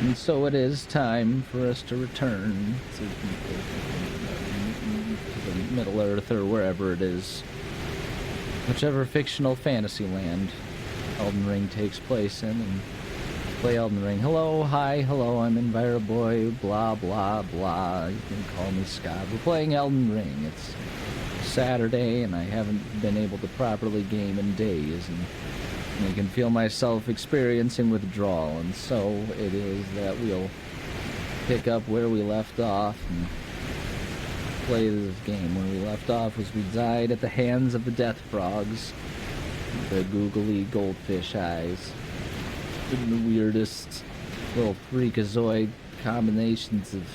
And so it is time for us to return to the Middle Earth or wherever it is. Whichever fictional fantasy land Elden Ring takes place in, and play Elden Ring. Hello, hi, hello, I'm Enviroboy, blah, blah, blah. You can call me Scott. We're playing Elden Ring. It's Saturday, and I haven't been able to properly game in days, and I can feel myself experiencing withdrawal, and so it is that we'll pick up where we left off and play this game. Where we left off was we died at the hands of the death frogs, the googly goldfish eyes, and the weirdest little freakazoid combinations of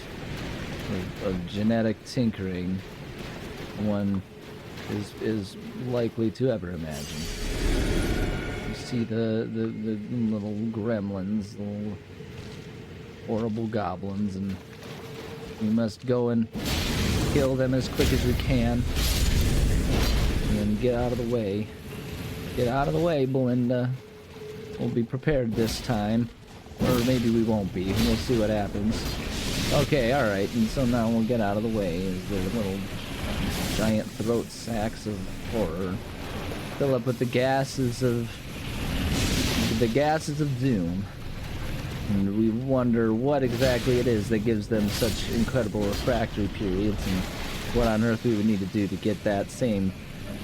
genetic tinkering one is likely to ever imagine. You see the little gremlins, the little horrible goblins, and we must go and kill them as quick as we can and get out of the way. Get out of the way, Belinda. We'll be prepared this time, or maybe we won't be. We'll see what happens. Okay, alright, and so now we'll get out of the way as the little giant throat sacks of horror fill up with the gases of doom, and we wonder what exactly it is that gives them such incredible refractory periods, and what on earth we would need to do to get that same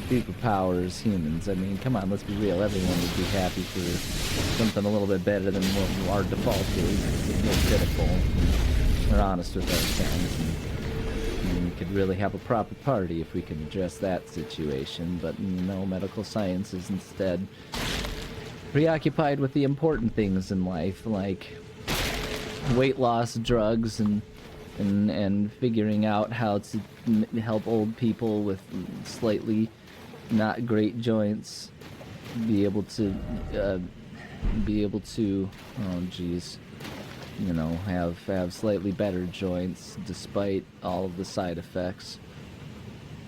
superpower as humans. I mean, come on, let's be real. Everyone would be happy for something a little bit better than what our default is. It's more pitiful. We're honest with ourselves. And we could really have a proper party if we could address that situation, but no, medical science is instead preoccupied with the important things in life, like weight loss drugs and figuring out how to help old people with slightly not great joints be able to oh geez, you know, have slightly better joints despite all of the side effects.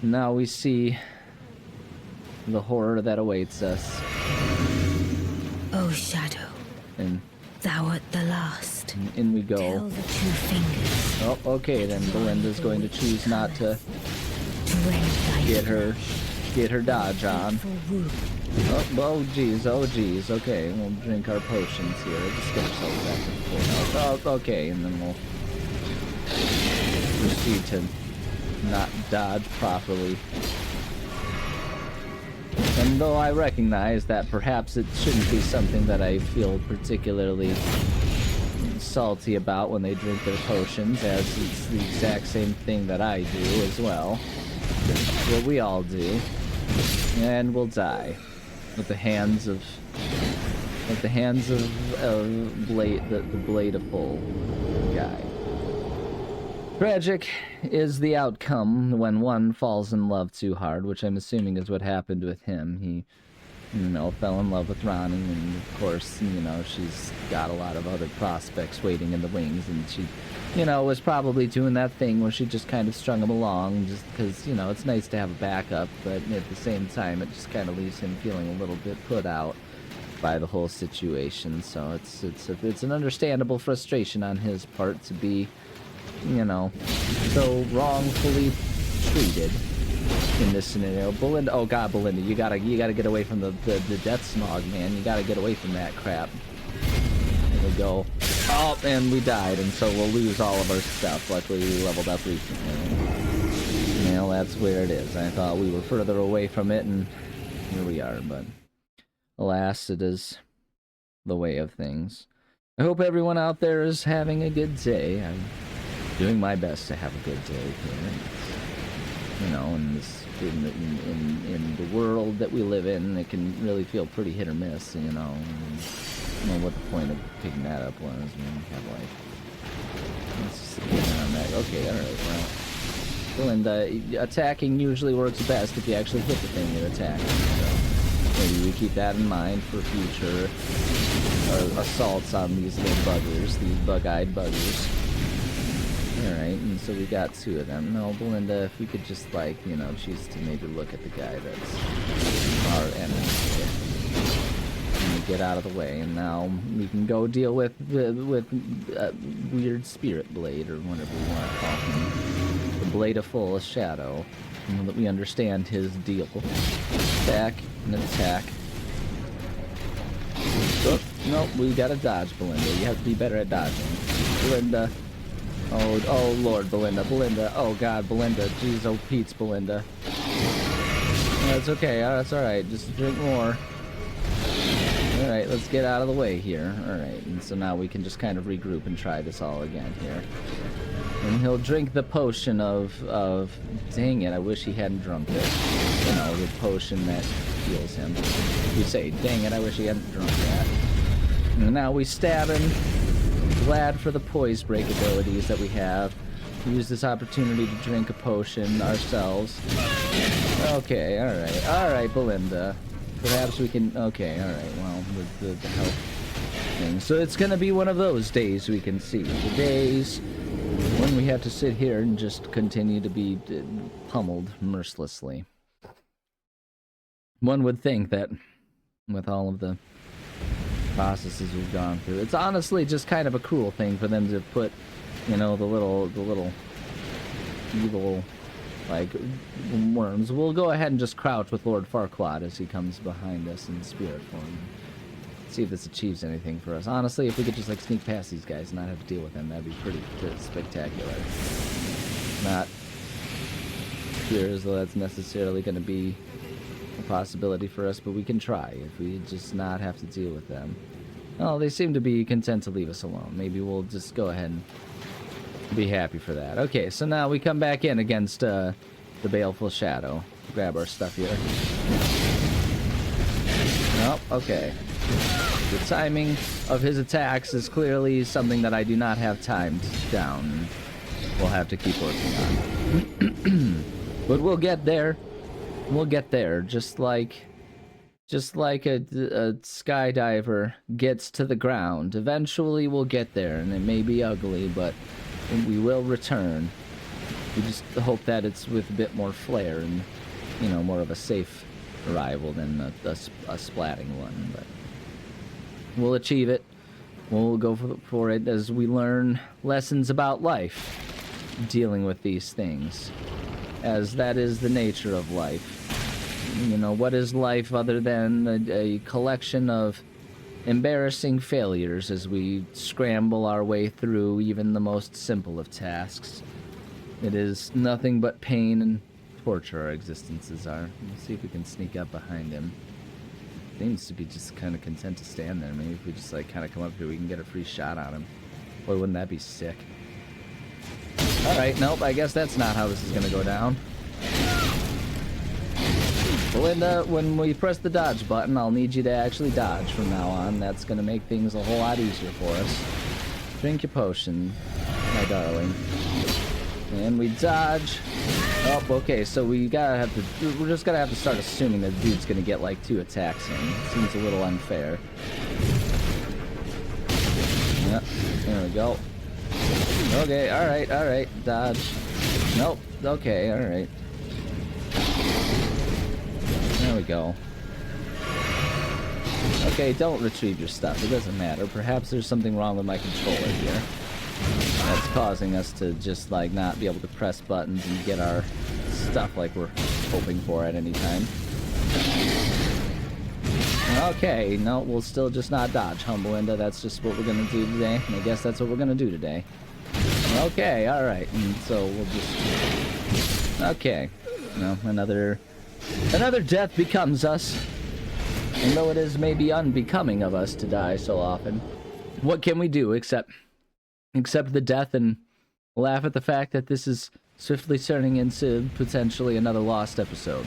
Now we see the horror that awaits us. Oh, Shadow, And thou art the last. in we go. Tell the two fingers. Oh, okay, then Belinda's going to choose not to get her dodge on. Oh geez, okay, we'll drink our potions here. Just get ourselves back to the full health. Oh, okay, and then we'll proceed to not dodge properly. And though I recognize that perhaps it shouldn't be something that I feel particularly salty about when they drink their potions, as it's the exact same thing that I do as well. It's what we all do. And we'll die with the hands of the blade of bull guy. Tragic is the outcome when one falls in love too hard, which I'm assuming is what happened with him. He, you know, fell in love with Ronnie, and of course, you know, she's got a lot of other prospects waiting in the wings, and she, you know, was probably doing that thing where she just kind of strung him along just because, you know, it's nice to have a backup, but at the same time, it just kind of leaves him feeling a little bit put out by the whole situation. So it's an understandable frustration on his part to be, you know, so wrongfully treated in this scenario. Belinda, oh god, Belinda, you gotta get away from the death smog, man. You gotta get away from that crap. There we go. Oh, and we died, and so we'll lose all of our stuff. Luckily, we leveled up recently. Well, that's where it is. I thought we were further away from it, and here we are, but alas, it is the way of things. I hope everyone out there is having a good day. I'm doing my best to have a good day here. You know, in the world that we live in, it can really feel pretty hit or miss, you know. I don't know what the point of picking that up was. I mean, have like, let's just get around that. Okay, alright, well. And attacking usually works best if you actually hit the thing you're attacking. So maybe we keep that in mind for future assaults on these little buggers, these bug-eyed buggers. Alright, and so we got two of them. No, Belinda, if we could just, like, you know, choose to maybe look at the guy that's our enemy here. And make get out of the way, and now we can go deal with weird spirit blade, or whatever we want to call him. The blade of full shadow. Now that we understand his deal. Attack and attack. Oh, nope, we gotta dodge, Belinda. You have to be better at dodging. Belinda. Oh Lord, Belinda. Oh God, Belinda. Jeez, oh Pete's, Belinda. That's okay. That's alright. Just drink more. Alright, let's get out of the way here. Alright, and so now we can just kind of regroup and try this all again here. And he'll drink the potion of dang it, I wish he hadn't drunk it. You know, the potion that heals him. You say, dang it, I wish he hadn't drunk that. And now we stab him. Glad for the poise break abilities that we have. Use this opportunity to drink a potion ourselves. Okay, alright, Belinda. Perhaps we can, okay, alright, well, with the health thing. So it's gonna be one of those days we can see. The days when we have to sit here and just continue to be pummeled mercilessly. One would think that with all of the processes we've gone through, it's honestly just kind of a cruel thing for them to put, you know, the little evil, like, worms. We'll go ahead and just crouch with Lord Farquaad as he comes behind us in spirit form. See if this achieves anything for us. Honestly, if we could just, like, sneak past these guys and not have to deal with them, that'd be pretty spectacular. Not clear as though that's necessarily going to be a possibility for us, but we can try if we just not have to deal with them. Oh, they seem to be content to leave us alone. Maybe we'll just go ahead and be happy for that. Okay, so now we come back in against the Baleful Shadow. Grab our stuff here. Nope, okay. The timing of his attacks is clearly something that I do not have timed down. We'll have to keep working on. But we'll get there. We'll get there, just like a skydiver gets to the ground. Eventually we'll get there, and it may be ugly, but we will return. We just hope that it's with a bit more flair and, you know, more of a safe arrival than a splatting one. But we'll achieve it. We'll go for it as we learn lessons about life, dealing with these things, as that is the nature of life. You know, what is life other than a collection of embarrassing failures as we scramble our way through even the most simple of tasks? It is nothing but pain and torture our existences are. Let's see if we can sneak up behind him. Seems to be just kind of content to stand there. Maybe if we just like kind of come up here, we can get a free shot on him. Boy, wouldn't that be sick? Alright, nope, I guess that's not how this is gonna go down. Belinda, when we press the dodge button, I'll need you to actually dodge from now on. That's gonna make things a whole lot easier for us. Drink your potion, my darling. And we dodge. Oh, okay, so we're just gonna have to start assuming that dude's gonna get like 2 attacks in. Seems a little unfair. Yep, there we go. Okay, alright, dodge. Nope, okay, alright. There we go. Okay, don't retrieve your stuff, it doesn't matter. Perhaps there's something wrong with my controller here that's causing us to just like not be able to press buttons and get our stuff like we're hoping for at any time. Okay, no, we'll still just not dodge, Belinda. That's just what we're gonna do today, and I guess that's what we're gonna do today. Okay, alright, and so we'll just... Okay. No, another death becomes us. And though it is maybe unbecoming of us to die so often, what can we do except the death and laugh at the fact that this is swiftly turning into potentially another lost episode.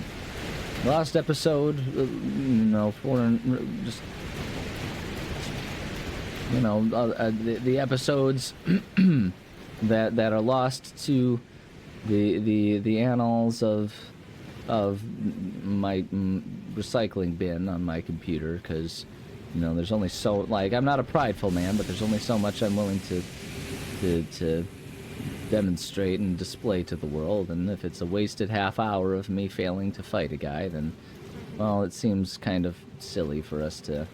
Lost episode, you know, for just, you know, the episodes that are lost to the annals of my recycling bin on my computer, because, you know, there's only so, like, I'm not a prideful man, but there's only so much I'm willing to demonstrate and display to the world, and if it's a wasted half hour of me failing to fight a guy, then, well, it seems kind of silly for us to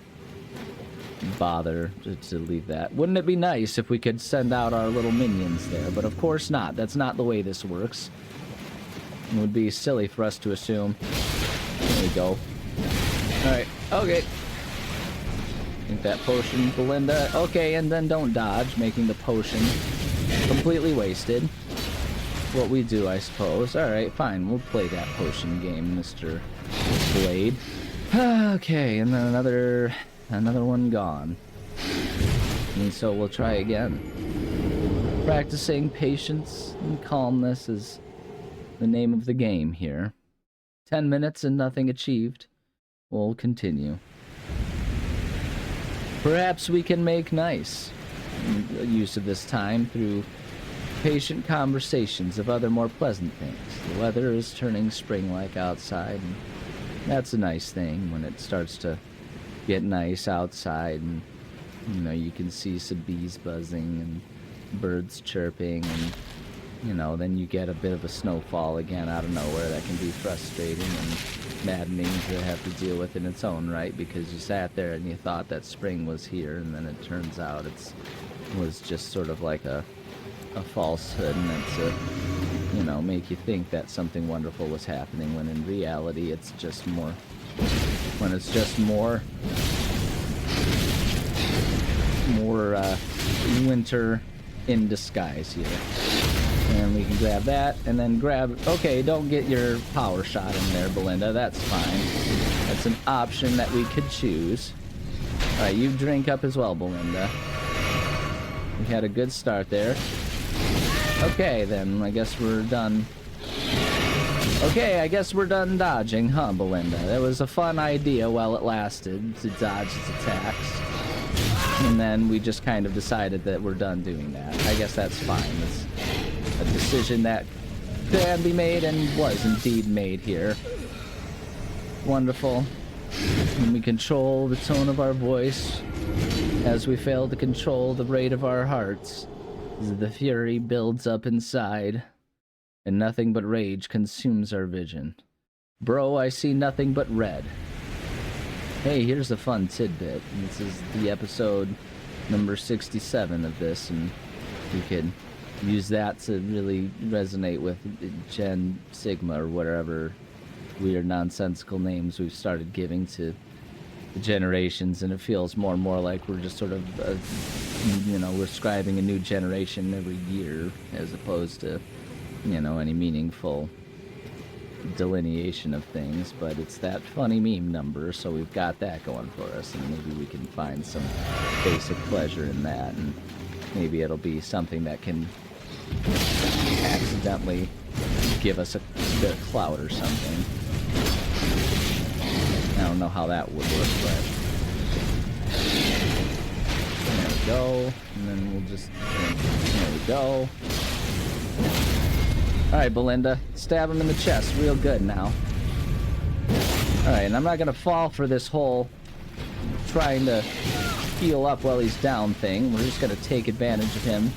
bother to leave that. Wouldn't it be nice if we could send out our little minions there? But of course not. That's not the way this works. It would be silly for us to assume. There we go. Alright, okay. Drink that potion, Belinda. Okay, and then don't dodge, making the potion completely wasted. What we do, I suppose. Alright, fine. We'll play that potion game, Mr. Blade. Okay, and then another one gone. And so we'll try again. Practicing patience and calmness is the name of the game here. 10 minutes and nothing achieved. We'll continue. Perhaps we can make nice use of this time through patient conversations of other more pleasant things. The weather is turning spring-like outside, and that's a nice thing when it starts to get nice outside, and you know, you can see some bees buzzing and birds chirping, and you know, then you get a bit of a snowfall again out of nowhere. That can be frustrating and maddening to have to deal with in its own right, because you sat there and you thought that spring was here, and then it turns out it was just sort of like a falsehood, and it's you know, make you think that something wonderful was happening, when in reality it's just more, when it's just more winter in disguise here. And we can grab that, and then grab... Okay, don't get your power shot in there, Belinda. That's fine. That's an option that we could choose. Alright, you drink up as well, Belinda. We had a good start there. Okay, then. I guess we're done. Okay, I guess we're done dodging, huh, Belinda? That was a fun idea while it lasted, to dodge its attacks. And then we just kind of decided that we're done doing that. I guess that's fine. It's a decision that can be made and was indeed made here. Wonderful. And we control the tone of our voice as we fail to control the rate of our hearts. As the fury builds up inside, and nothing but rage consumes our vision. Bro, I see nothing but red. Hey, here's a fun tidbit. This is the episode number 67 of this, and we could use that to really resonate with Gen Sigma, or whatever weird nonsensical names we've started giving to the generations, and it feels more and more like we're just sort of, you know, we're describing a new generation every year, as opposed to, you know, any meaningful delineation of things. But it's that funny meme number, so we've got that going for us, and maybe we can find some basic pleasure in that, and maybe it'll be something that can accidentally give us a bit of clout or something. I don't know how that would work, but there we go, and then we'll just, there we go. Alright, Belinda, stab him in the chest real good now. Alright, and I'm not gonna fall for this whole trying to heal up while he's down thing. We're just gonna take advantage of him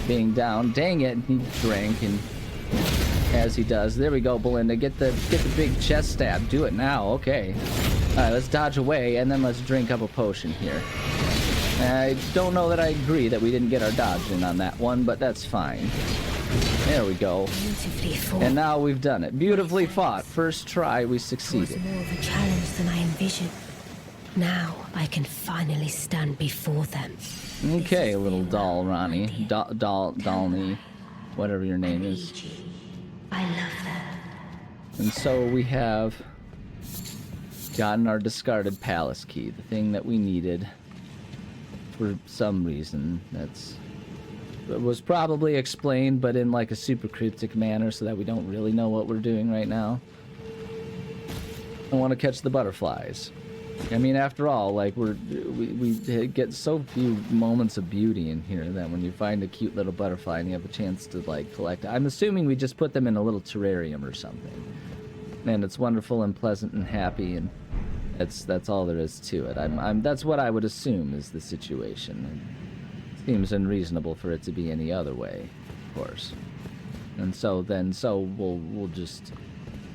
being down. Dang it, he drank, and as he does, there we go, Belinda, get the big chest stab. Do it now. Okay. Alright, let's dodge away, and then let's drink up a potion here. I don't know that I agree that we didn't get our dodge in on that one, but that's fine. There we go. Beautifully fought. And now we've done it. Beautifully fought. First try, we succeeded. It was more of a challenge than I envisioned. Now I can finally stand before them. Okay, little doll Ronnie. Dalny. Whatever your name is. I love them. And so we have gotten our discarded palace key, the thing that we needed for some reason. It was probably explained, but in like a super cryptic manner, so that we don't really know what we're doing right now. I want to catch the butterflies. I mean, after all, like we get so few moments of beauty in here that when you find a cute little butterfly and you have a chance to like collect it, I'm assuming we just put them in a little terrarium or something, and it's wonderful and pleasant and happy, and that's all there is to it. That's what I would assume is the situation. It seems unreasonable for it to be any other way, of course. And so we'll just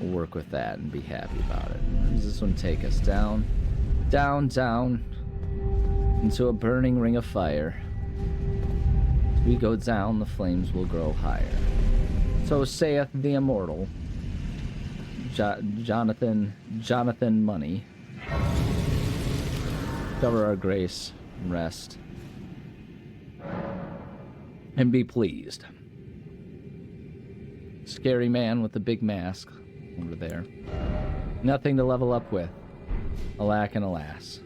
work with that and be happy about it. Where does this one take us? Down, down, down. into a burning ring of fire. As we go down, the flames will grow higher. So saith the immortal Jonathan Money. Cover our grace and rest, and be pleased. Scary man with the big mask over there. Nothing to level up with. Alack and alas.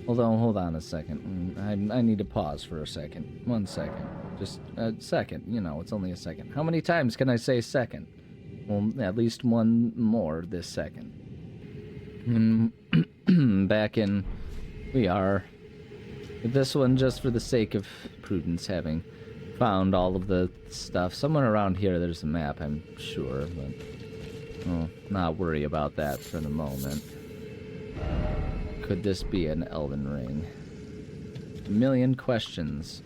Although, hold on a second. I need to pause for a second. 1 second. Just a second. You know, it's only a second. How many times can I say second? Well, at least one more this second. Back in... We are. This one, just for the sake of prudence, having found all of the stuff. Somewhere around here there's a map, I'm sure, but... I'll not worry about that for the moment. Could this be an Elden Ring? A million questions,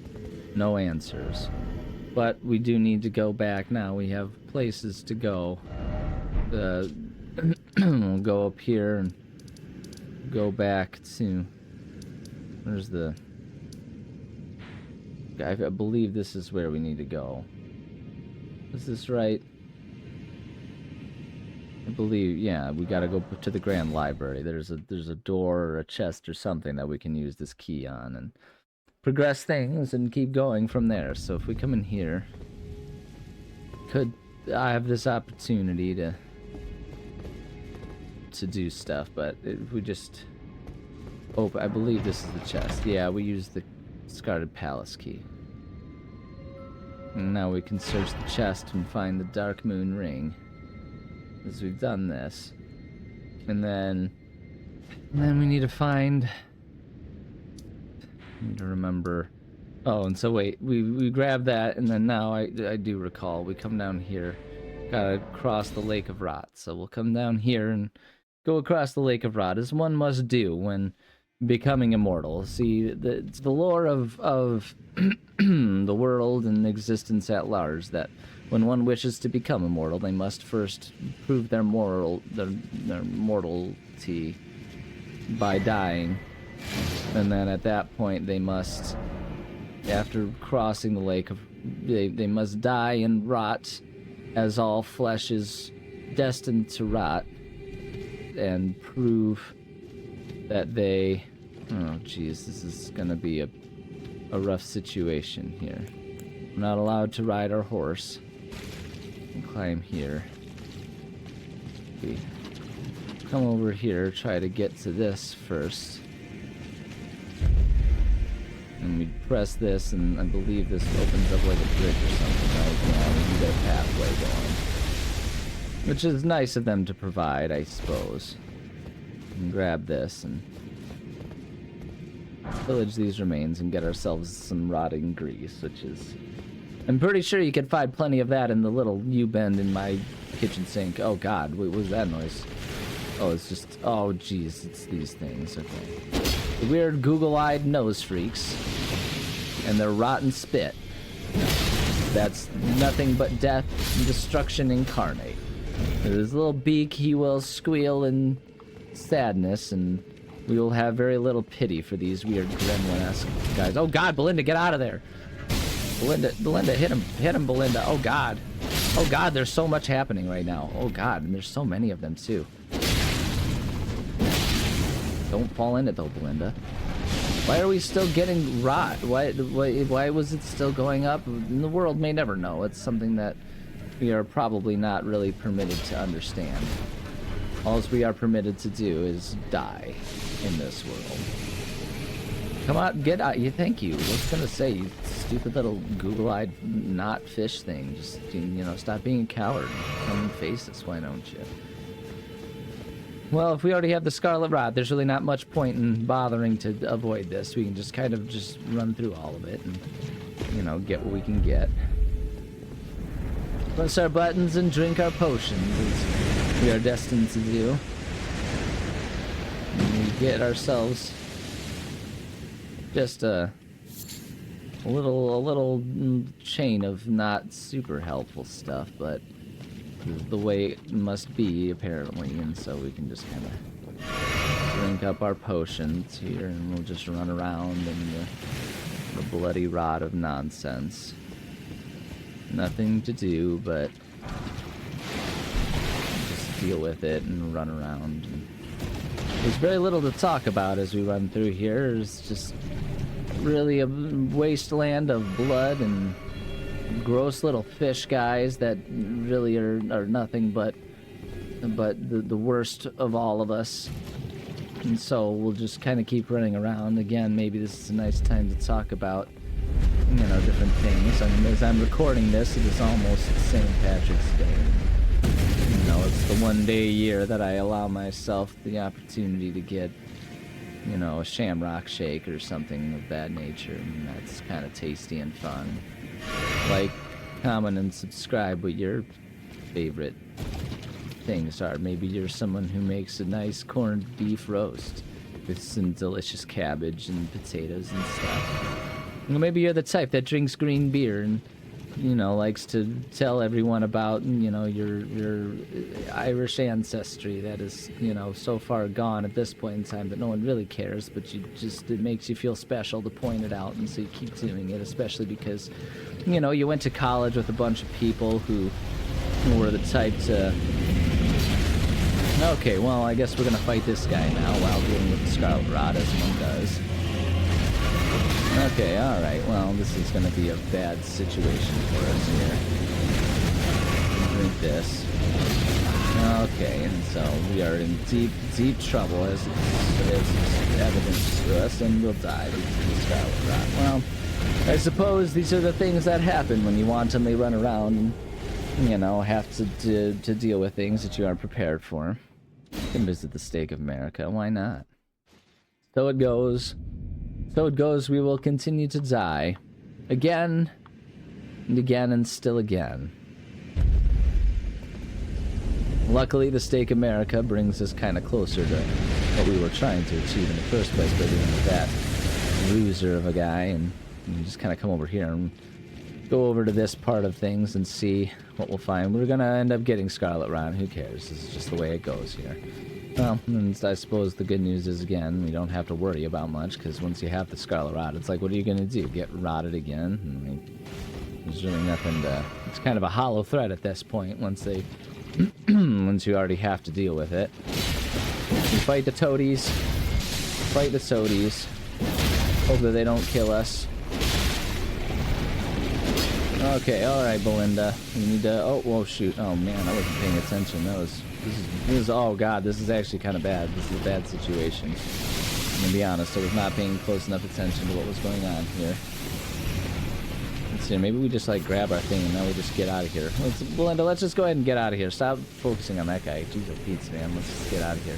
no answers. But we do need to go back now. We have places to go. We'll go up here and go back to... Where's the... I believe this is where we need to go. Is this right? I believe, yeah, we gotta go to the Grand Library. There's a door or a chest or something that we can use this key on and progress things and keep going from there. So if we come in here, I have this opportunity to do stuff, but if we just... Oh, I believe this is the chest. Yeah, we use the Scarred Palace key. And now we can search the chest and find the Dark Moon Ring. As we've done this. And then we need to find... I need to remember... Oh, and so wait, we grab that, and then now I do recall, we come down here. Gotta cross the Lake of Rot. So we'll come down here and go across the Lake of Rot, as one must do when becoming immortal. See, it's the lore of the world and existence at large that when one wishes to become immortal, they must first prove their mortality by dying. And then at that point, they must, after crossing the lake, they must die and rot, as all flesh is destined to rot, and prove that they... Oh, geez, this is gonna be a rough situation here. We're not allowed to ride our horse. And climb here. We come over here, try to get to this first. And we press this, and I believe this opens up like a bridge or something, right? Yeah, we need a pathway going. Which is nice of them to provide, I suppose. And grab this and pillage these remains and get ourselves some rotting grease, which is... I'm pretty sure you could find plenty of that in the little U-bend in my kitchen sink. Oh god, what was that noise? Oh, it's just... Oh, jeez, it's these things, okay. The weird Google-eyed nose freaks. And their rotten spit. That's nothing but death and destruction incarnate. With his little beak, he will squeal in sadness, and we will have very little pity for these weird gremlin-esque guys. Oh god, Belinda, get out of there! Belinda, hit him, Belinda. Oh god. Oh god, there's so much happening right now. Oh god, and there's so many of them too. Don't fall in it though, Belinda. Why are we still getting rot? Why was it still going up? The world may never know. It's something that we are probably not really permitted to understand. All we are permitted to do is die in this world. Come on, get out. Thank you. What's gonna say, you stupid little Google-eyed not fish thing? Just, you know, stop being a coward. Come and face us, why don't you? Well, if we already have the Scarlet Rot, there's really not much point in bothering to avoid this. We can just kind of just run through all of it and, you know, get what we can get. Press our buttons and drink our potions, as we are destined to do. And we get ourselves just a little chain of not super helpful stuff, but the way it must be, apparently, and so we can just kind of drink up our potions here, and we'll just run around in the bloody rot of nonsense. Nothing to do but just deal with it and run around. And there's very little to talk about as we run through here. There's just really a wasteland of blood and gross little fish guys that really are nothing but the worst of all of us. And so we'll just kind of keep running around. Again, maybe this is a nice time to talk about, you know, different things. I mean, as I'm recording this, it is almost St. Patrick's Day. You know, it's the one day a year that I allow myself the opportunity to get, you know, a shamrock shake or something of that nature, and that's kind of tasty and fun. Like, comment, and subscribe what your favorite things are. Maybe you're someone who makes a nice corned beef roast with some delicious cabbage and potatoes and stuff. Or maybe you're the type that drinks green beer and, you know, likes to tell everyone about, you know, your Irish ancestry that is, you know, so far gone at this point in time that no one really cares, but it makes you feel special to point it out, and so you keep doing it, especially because, you know, you went to college with a bunch of people who were the type to... Okay, well, I guess we're gonna fight this guy now while dealing with the Scarlet Rot, as one does. Okay, alright, well, this is gonna be a bad situation for us here. Drink this. Okay, and so we are in deep, deep trouble as evidence to us, and we'll die to the Scarlet Rot. Well, I suppose these are the things that happen when you wantonly run around and, you know, have to deal with things that you aren't prepared for. You can visit the Stake of America, why not? So it goes. So it goes, we will continue to die. Again, and again, and still again. Luckily, the Stake of America brings us kind of closer to what we were trying to achieve in the first place by dealing with that loser of a guy, and you just kind of come over here and go over to this part of things and see what we'll find. We're gonna end up getting Scarlet Rot. Who cares? This is just the way it goes here. Well, and I suppose the good news is, again, we don't have to worry about much, because once you have the Scarlet Rot, it's like, what are you gonna do? Get rotted again? I mean, there's really nothing to... It's kind of a hollow threat at this point, once they... once you already have to deal with it. We fight the toadies. Fight the toadies. Hope that they don't kill us. Okay, alright, Belinda. We need to... Oh, whoa, shoot. Oh, man, I wasn't paying attention. This is... Oh, God, this is actually kind of bad. This is a bad situation. I'm gonna be honest, I was not paying close enough attention to what was going on here. Let's see, maybe we just, like, grab our thing and then we just get out of here. Belinda, let's just go ahead and get out of here. Stop focusing on that guy. Jeez, oh, Pete's, man. Let's just get out of here.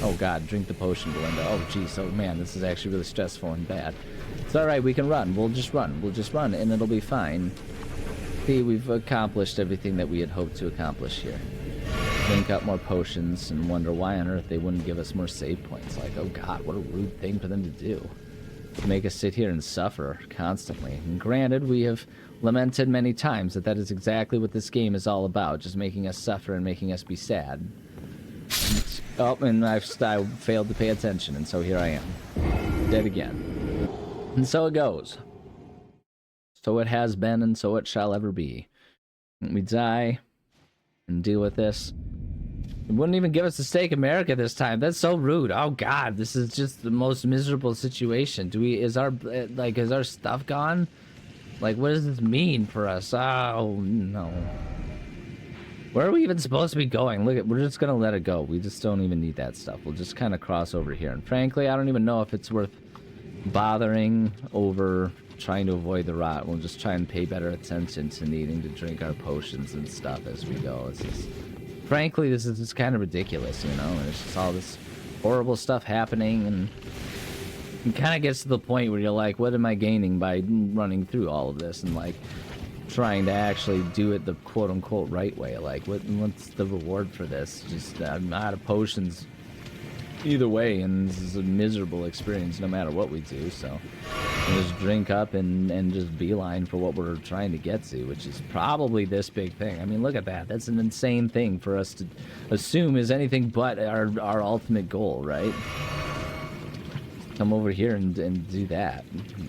Oh, God, drink the potion, Belinda. Oh, jeez, oh, man, this is actually really stressful and bad. It's alright, we can run. We'll just run. We'll just run, and it'll be fine. See, we've accomplished everything that we had hoped to accomplish here. Drink up more potions and wonder why on earth they wouldn't give us more save points. Like, oh God, what a rude thing for them to do. To make us sit here and suffer constantly. And granted, we have lamented many times that is exactly what this game is all about. Just making us suffer and making us be sad. Oh, and I failed to pay attention, and so here I am. Dead again. And so it goes. So it has been, and so it shall ever be. We die and deal with this. It wouldn't even give us the Stake of America this time. That's so rude. Oh God, this is just the most miserable situation. Is our stuff gone? Like, what does this mean for us? Oh no. Where are we even supposed to be going? Look, we're just gonna let it go. We just don't even need that stuff. We'll just kind of cross over here. And frankly, I don't even know if it's worth bothering over trying to avoid the rot. We'll just try and pay better attention to needing to drink our potions and stuff as we go. Frankly, this is just kind of ridiculous, you know? And it's just all this horrible stuff happening, and it kind of gets to the point where you're like, what am I gaining by running through all of this and, like, trying to actually do it the quote-unquote right way? Like, what's the reward for this? Just, I'm out of potions either way, and this is a miserable experience no matter what we do, so we'll just drink up and just beeline for what we're trying to get to, which is probably this big thing. I mean, look at that. That's an insane thing for us to assume is anything but our ultimate goal, right? come over here and do that.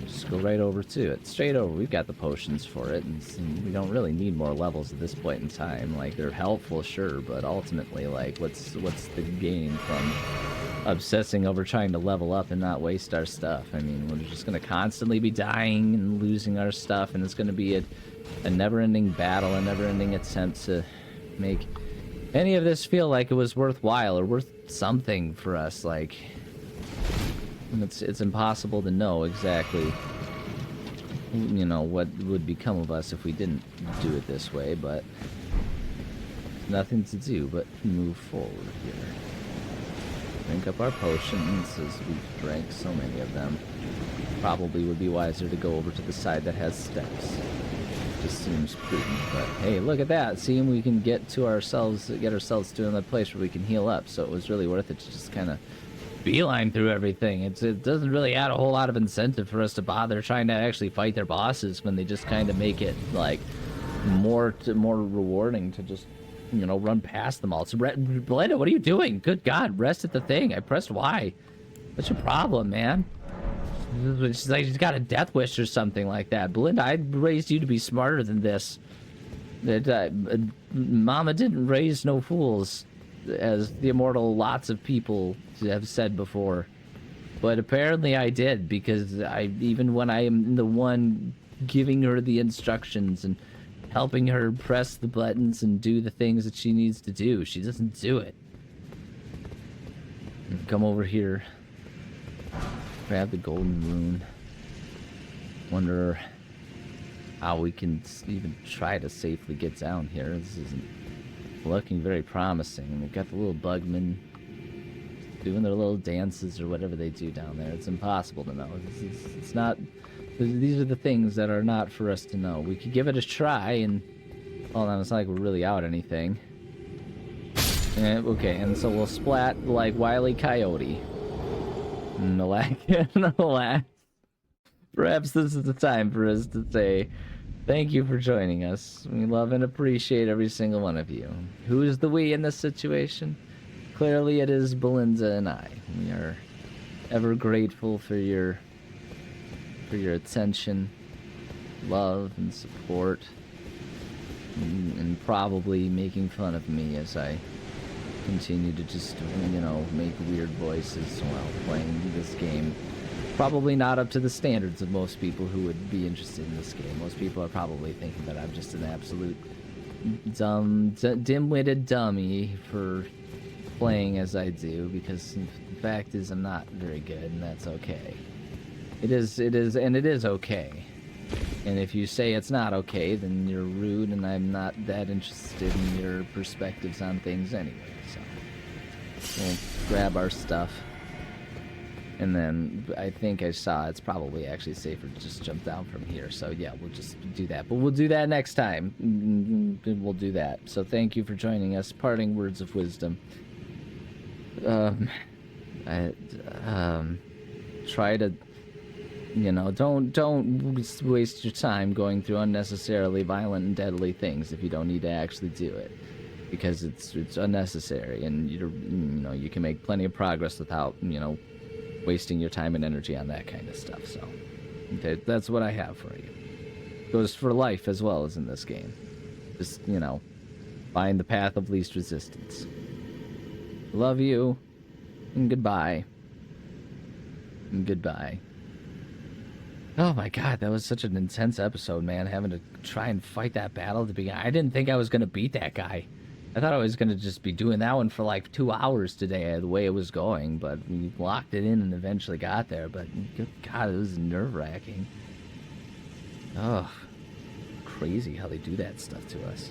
Just go right over to it. Straight over. We've got the potions for it, and we don't really need more levels at this point in time. Like, they're helpful, sure, but ultimately, like, what's the gain from obsessing over trying to level up and not waste our stuff? I mean, we're just going to constantly be dying and losing our stuff, and it's going to be a never-ending battle, a never-ending attempt to make any of this feel like it was worthwhile or worth something for us. Like, it's impossible to know exactly, you know, what would become of us if we didn't do it this way, but nothing to do but move forward here. Drink up our potions, as we've drank so many of them. Probably would be wiser to go over to the side that has steps. Just seems prudent, but hey, look at that. Seeing we can get ourselves to another place where we can heal up, so it was really worth it to just kind of beeline through everything. It doesn't really add a whole lot of incentive for us to bother trying to actually fight their bosses when they just kind of make it like more rewarding to just, you know, run past them all. So Belinda, what are you doing? Good God, rest at the thing. I pressed Y. What's your problem, man? She's like, she's got a death wish or something like that. Belinda, I raised you to be smarter than this. Mama didn't raise no fools, as the immortal lots of people have said before. But apparently I did, because even when I am the one giving her the instructions and helping her press the buttons and do the things that she needs to do, she doesn't do it. Come over here. Grab the golden rune. Wonder how we can even try to safely get down here. This isn't looking very promising. We've got the little bugmen doing their little dances or whatever they do down there. It's impossible to know. It's not. These are the things that are not for us to know. We could give it a try, and hold on, it's not like we're really out anything. Okay, and so we'll splat like Wile E. Coyote. Alas, perhaps this is the time for us to say thank you for joining us. We love and appreciate every single one of you. Who is the we in this situation? Clearly it is Belinda and I. We are ever grateful for your attention, love, and support, and probably making fun of me as I continue to just, you know, make weird voices while playing this game. Probably not up to the standards of most people who would be interested in this game. Most people are probably thinking that I'm just an absolute dim-witted dummy for playing as I do, because the fact is I'm not very good, and that's okay. It is okay. And if you say it's not okay, then you're rude, and I'm not that interested in your perspectives on things anyway. So we'll grab our stuff, and then I think I saw it's probably actually safer to just jump down from here. So yeah, we'll just do that. But we'll do that next time. We'll do that. So thank you for joining us. Parting words of wisdom. Try to, you know, don't waste your time going through unnecessarily violent and deadly things if you don't need to actually do it, because it's unnecessary, and you know, you can make plenty of progress without, you know, wasting your time and energy on that kind of stuff. So okay, that's what I have for you. Goes for life as well as in this game. Just, you know, find the path of least resistance. Love you, and goodbye. And goodbye. Oh my God, that was such an intense episode, man, having to try and fight that battle at the beginning. I didn't think I was going to beat that guy. I thought I was going to just be doing that one for like 2 hours today, the way it was going, but we locked it in and eventually got there. But good God, it was nerve-wracking. Oh, crazy how they do that stuff to us.